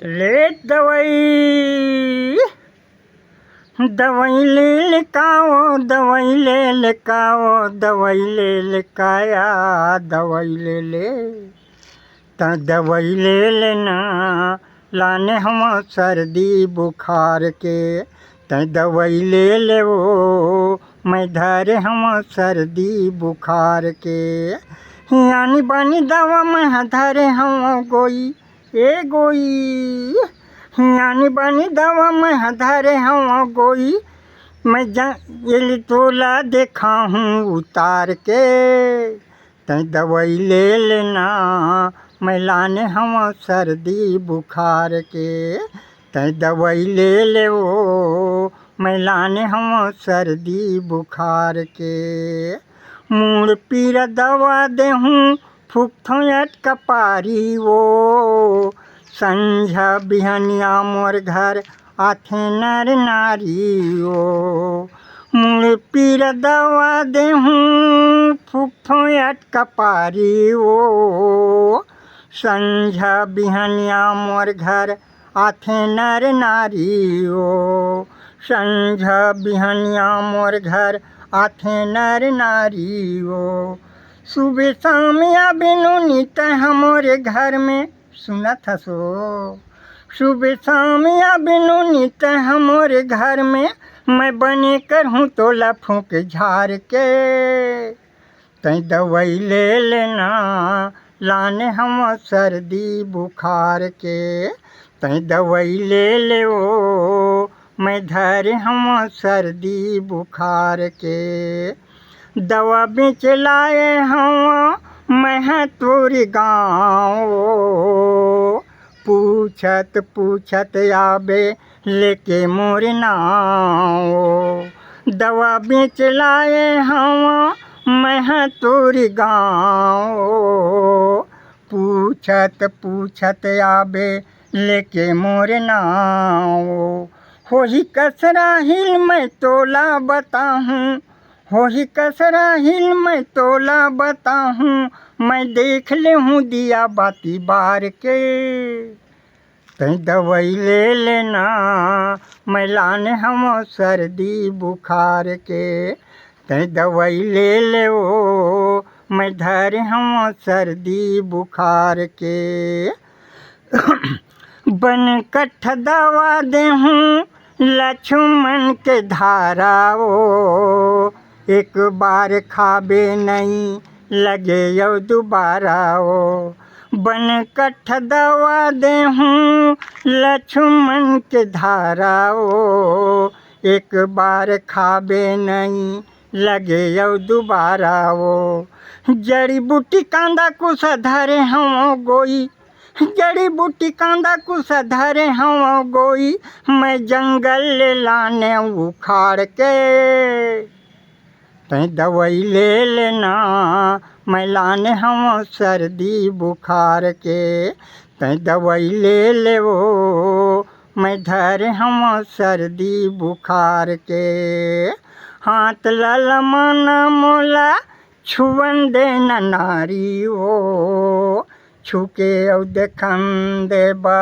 ले दवाई दवाई ले लिकाओ, दवाई ले लिकाओ, दवाई ले लिकाया, दवाई ले त दवाई ले लेना लाने हम सर्दी बुखार के। त दवाई ले ले वो मैं धरे हम सर्दी बुखार के। यानी बानी दवा मैं धरे हम गोई ए गोई, यानी बानी दवा मैं धरे हम गोई, मैं ये तोला देखा हूँ उतार के। तै दवाई ले लेना मैं लाने हम सर्दी बुखार के। तै दवाई ले ले वो मैं लाने हम सर्दी बुखार के। मूड़ पीरा दवा देहूँ फुकथोयट कपारी वो, संझा बिहनिया मोर घर आथे नर नारी वो। मूड़ पीरा दवा देहूँ फुकथोयट कपारी वो, संझा बिहनिया मोर घर आथे नर नारी वो। संझा बिहनिया मोर घर आथे नर नारी वो। सुबह शाम या बिनु नित हमारे घर में सुना था सो। सुबह शाम या बिनु नित हमारे घर में मैं बने कर हूँ तोला फूंक झाड़ के। तै दवाई ले लेना लाने हम सर्दी बुखार के। तै दवाई ले ले वो मैं धरे हम सर्दी बुखार के। दवा बेच लाए हम मैं तोरी गाँव, पूछत पूछत आबे लेके मोर नाव। दवा बेच लाए हम मैं तोरी गाँव, पूछत पूछत आबे लेके मोर नाव। होही कसरा हिल मैं तोला बताहूँ, होही कसरा हिल मैं तोला बताहूँ, मैं देख ले हूँ दिया बाती बार के। तै दवाई ले लेना मैं लाने हम सर्दी बुखार के। तै दवाई ले ले वो मैं धरे हम सर्दी बुखार के। बन कट्ठ दवा देहूँ लक्ष्मण के धारा वो, एक बार खाबे नहीं लगे यो दोबारा वो। बन कट्ठ दवा देहूँ लक्ष्मण के धारा वो, एक बार खाबे नहीं लगे यो दोबारा वो। जड़ी बूटी कांदा कुछ धरे हम गोई, जड़ी बूटी कांदा कुछ धरे हम गोई, मैं जंगल ले लाने उखाड़ के। तै दवाई ले लेना मैं लाने हम सर्दी बुखार के। तै दवाई ले ले वो मैं धरे हम सर्दी बुखार के। हाथ ललमना मोला छुअन देना नारी वो, छुके औ देखन देबा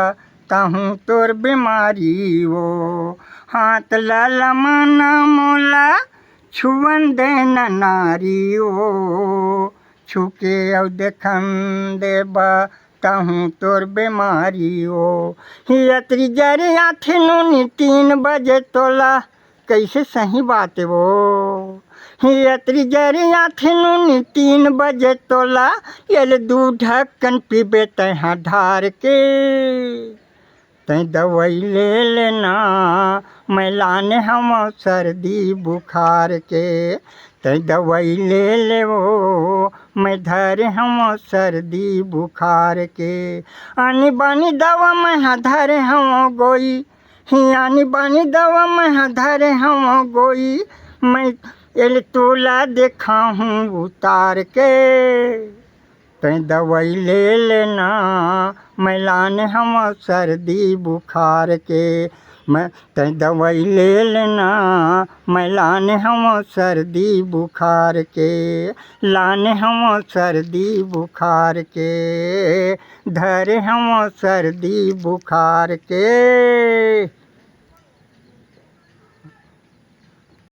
ताहूँ तोर बीमारी वो। हाथ ललमना मोला छुअन देना नारी वो, छुके औ देखन देबा ताहूँ तोर बीमारी वो। यत्री जरे आथे नूनी 3 बजे तोला कैसे सही बात वो। यत्री जरे आथे नूनी 3 बजे तोला, यल 2 ढक्कन पीबे तहाँ ढार के। तै दवाई ले लेना मैं लाने हम सर्दी बुखार के। तै दवाई ले ले वो मैं धरे हम सर्दी बुखार के। आनी बानी दवा मैं धरे हम गोई, यानी बानी दवा मैं धरे हम गोई, मैं एल तोला देखा हूँ उतार के। तै दवाई ले लेना मैं लाने हम सर्दी बुखार के। मैं तै दवाई ले लेना, मैं लाने हम सर्दी बुखार के, लाने हम सर्दी बुखार के, धरे हम सर्दी बुखार के।